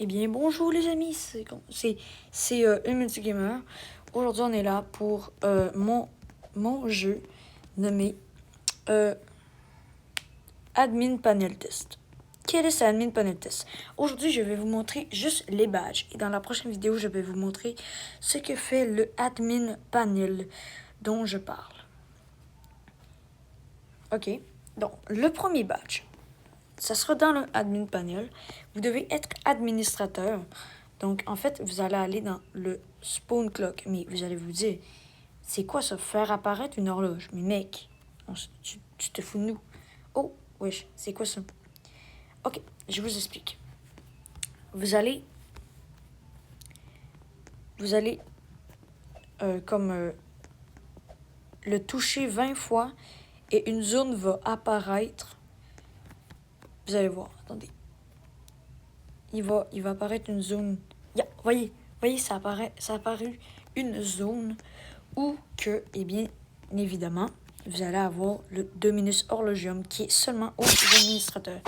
Eh bien, bonjour les amis, c'est Humility Gamer. Aujourd'hui, on est là pour mon jeu nommé Admin Panel Test. Quel est ce Admin Panel Test? Aujourd'hui, je vais vous montrer juste les badges. Et dans la prochaine vidéo, je vais vous montrer ce que fait le Admin Panel dont je parle. Ok, donc le premier badge. Ça sera dans le Admin Panel. Vous devez être administrateur. Donc, en fait, vous allez aller dans le Spawn Clock. Mais vous allez vous dire, c'est quoi ça? Faire apparaître une horloge. Mais mec, tu te fous de nous. Oh, wesh, c'est quoi ça? Ok, je vous explique. Vous allez le toucher 20 fois et une zone va apparaître. Vous allez voir, attendez. Il va apparaître une zone. Voyez, ça apparu une zone où que, eh bien, évidemment, vous allez avoir le Dominus Horlogium qui est seulement aux administrateurs.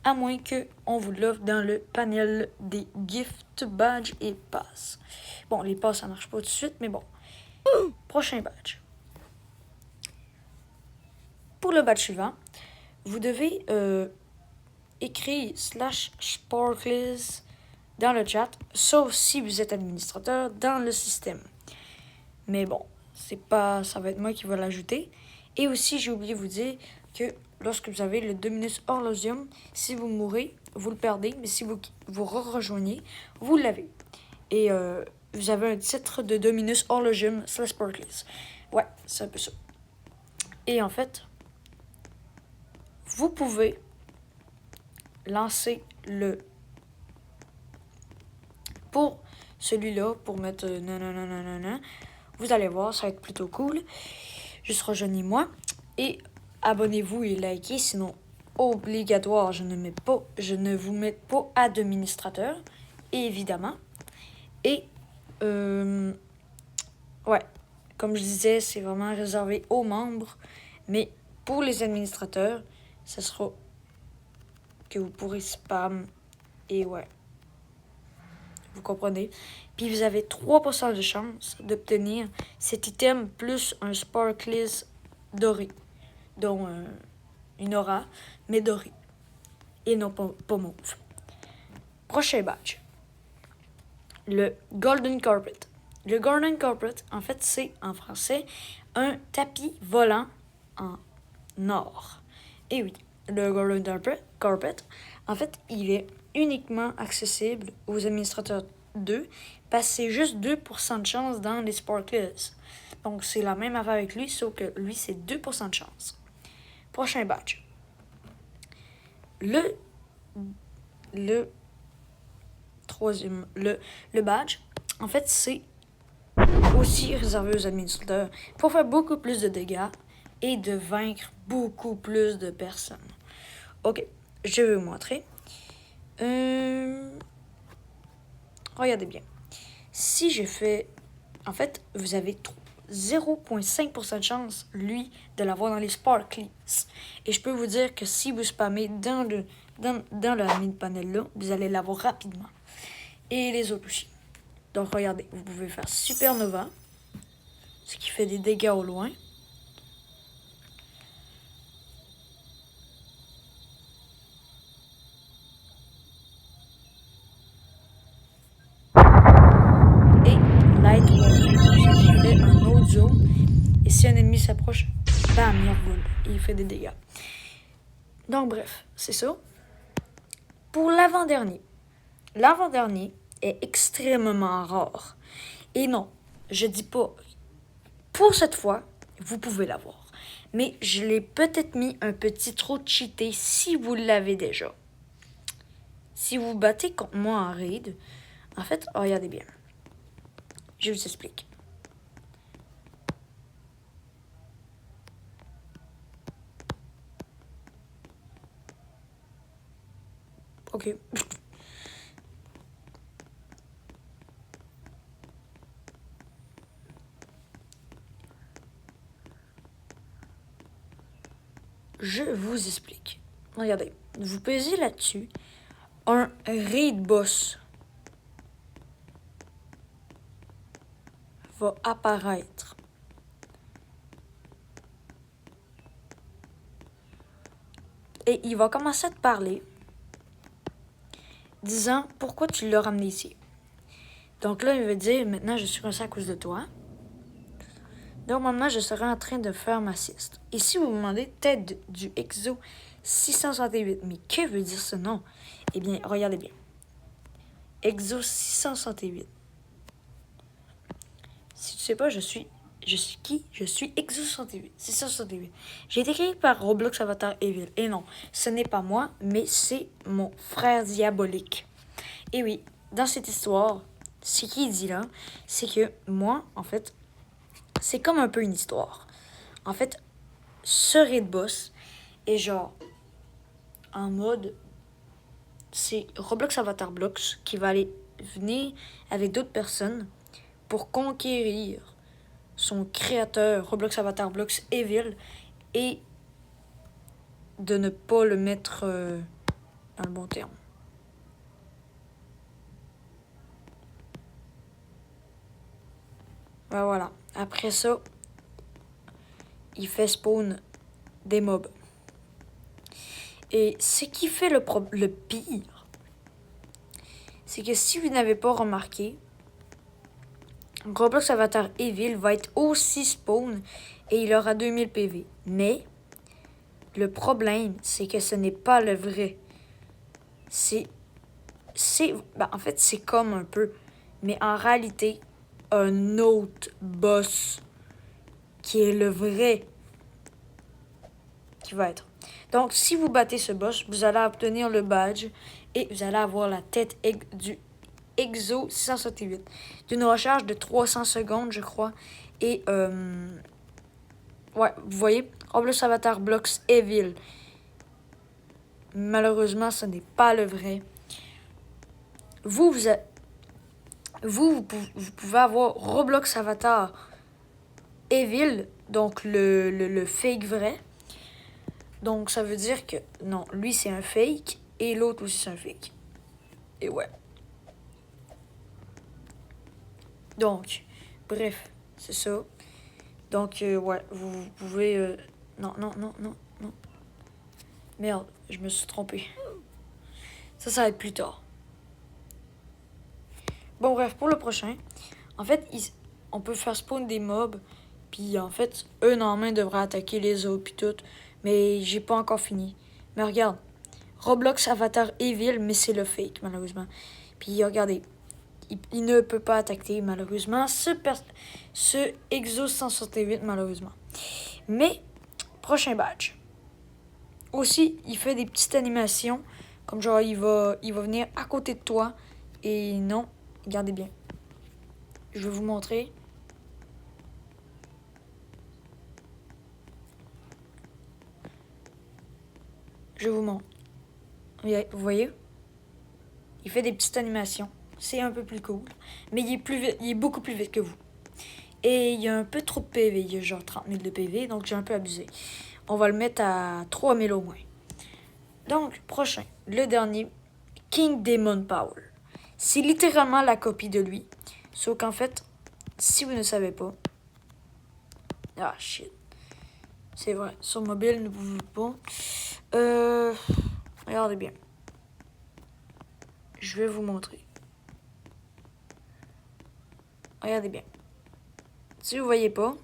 À moins qu'on vous l'offre dans le panel des gift badges et passes. Bon, les passes, ça marche pas tout de suite, mais bon. Prochain badge. Pour le badge suivant, vous devez écrire /sparkles dans le chat, sauf si vous êtes administrateur dans le système. Mais bon, ça va être moi qui vais l'ajouter. Et aussi, j'ai oublié de vous dire que lorsque vous avez le Dominus Horlogium, si vous mourrez, vous le perdez, mais si vous rejoignez, vous l'avez. Et vous avez un titre de Dominus Horlogium /Sparkles. Ouais, c'est un peu ça. Et en fait, vous pouvez lancer le... Pour celui-là, pour mettre nanana, vous allez voir, ça va être plutôt cool. Juste rejoignez-moi et abonnez-vous et likez, sinon obligatoire, je ne vous mets pas administrateur, évidemment. Et ouais, comme je disais, c'est vraiment réservé aux membres, mais pour les administrateurs, ce sera que vous pourrez spam et ouais. Vous comprenez? Puis vous avez 3% de chance d'obtenir cet item plus un Sparkles doré. Dont une aura, mais doré. Et non pas mauve. Prochain badge. Le Golden Carpet. Le Golden Carpet, en fait, c'est en français un tapis volant en or. Et oui, le Golden Carpet, en fait, il est uniquement accessible aux administrateurs 2 parce que c'est juste 2% de chance dans les Sparkles. Donc, c'est la même affaire avec lui, sauf que lui, c'est 2% de chance. Prochain badge. Le troisième, le badge, en fait, c'est aussi réservé aux administrateurs pour faire beaucoup plus de dégâts et de vaincre beaucoup plus de personnes. Ok, je vais vous montrer. Regardez bien. Si je fais... En fait, vous avez 0,5% de chance, lui, de l'avoir dans les Sparkles. Et je peux vous dire que si vous spammez dans le admin panel-là, vous allez l'avoir rapidement. Et les autres aussi. Donc, regardez, vous pouvez faire Supernova, ce qui fait des dégâts au loin. Et Light ce qui fait un autre zoom. Et si un ennemi s'approche, bam, il revole et il fait des dégâts. Donc, bref, c'est ça. Pour l'avant-dernier. L'avant-dernier est extrêmement rare. Et non, je dis pas... Pour cette fois, vous pouvez l'avoir. Mais je l'ai peut-être mis un petit trop cheaté si vous l'avez déjà. Si vous battez contre moi en raid, en fait, regardez bien. Je vous explique. Ok. Je vous explique. Regardez, vous pesez là-dessus un raid boss va apparaître. Et il va commencer à te parler, disant pourquoi tu l'as ramené ici. Donc là, il va dire, maintenant je suis comme ça à cause de toi. Normalement, je serai en train de faire ma sieste. Et si vous vous demandez, tête du Exo 668, mais que veut dire ce nom? Eh bien, regardez bien. Exo 668. Si tu sais pas, je suis qui? Je suis Exo 68. 668. J'ai été créé par Roblox Avatar Evil. Et non, ce n'est pas moi, mais c'est mon frère diabolique. Et oui, dans cette histoire, ce qu'il dit là, c'est que moi, en fait, c'est comme un peu une histoire. En fait, ce raid boss est genre en mode, c'est Roblox Avatar Blocks qui va aller venir avec d'autres personnes pour conquérir son créateur Roblox Avatar Blocks Evil et de ne pas le mettre dans le bon terme. Ben voilà. Après ça, il fait spawn des mobs. Et ce qui fait le pire, c'est que si vous n'avez pas remarqué, Roblox Avatar Evil va être aussi spawn et il aura 2000 PV. Mais le problème, c'est que ce n'est pas le vrai. En fait, c'est comme un peu, mais en réalité, un autre boss qui est le vrai qui va être. Donc, si vous battez ce boss, vous allez obtenir le badge et vous allez avoir la tête du Exo 668 d'une recharge de 300 secondes, je crois. Et, ouais, vous voyez, Roblox Avatar Blocks Evil. Malheureusement, ce n'est pas le vrai. Vous pouvez avoir Roblox Avatar Evil, donc le fake vrai. Donc, ça veut dire que, non, lui, c'est un fake, et l'autre aussi, c'est un fake. Et ouais. Donc, bref, c'est ça. Donc, ouais, vous pouvez... Non. Merde, je me suis trompé. Ça va être plus tard. Bon, bref, pour le prochain, en fait, on peut faire spawn des mobs, puis en fait, eux, normalement, ils devraient attaquer les autres, puis tout. Mais j'ai pas encore fini. Mais regarde, Roblox Avatar Evil, mais c'est le fake, malheureusement. Puis regardez, il ne peut pas attaquer, malheureusement, ce Exo 168, malheureusement. Mais, prochain badge. Aussi, il fait des petites animations, comme genre, il va venir à côté de toi, et non, regardez bien. Je vais vous montrer. Je vous montre. Vous voyez? Il fait des petites animations. C'est un peu plus cool. Mais il est plus vite, il est beaucoup plus vite que vous. Et il y a un peu trop de PV. Il y a genre 30 000 de PV, donc j'ai un peu abusé. On va le mettre à 3 000 au moins. Donc, prochain. Le dernier. King Demon Power. C'est littéralement la copie de lui. Sauf qu'en fait, si vous ne savez pas... Ah, shit. C'est vrai. Sur mobile, ne pouvez pas... Regardez bien. Je vais vous montrer. Regardez bien. Si vous voyez pas,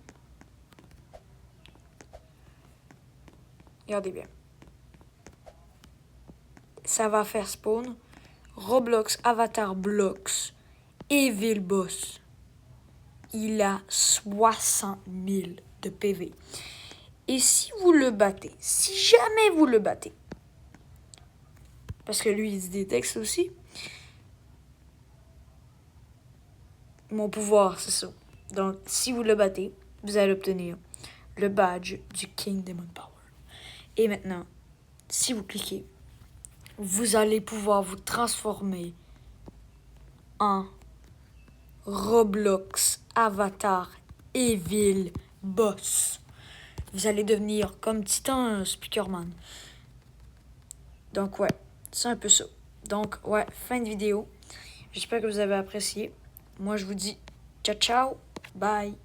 regardez bien. Ça va faire spawn Roblox Avatar Blocks Evil Boss. Il a 60 000 de PV. Et si vous le battez, si jamais vous le battez, parce que lui, il dit des textes aussi, mon pouvoir, c'est ça. Donc, si vous le battez, vous allez obtenir le badge du King Demon Power. Et maintenant, si vous cliquez, vous allez pouvoir vous transformer en Roblox Avatar Evil Boss. Vous allez devenir comme Titan Speakerman. Donc ouais, c'est un peu ça. Donc ouais, fin de vidéo. J'espère que vous avez apprécié. Moi je vous dis ciao ciao. Bye!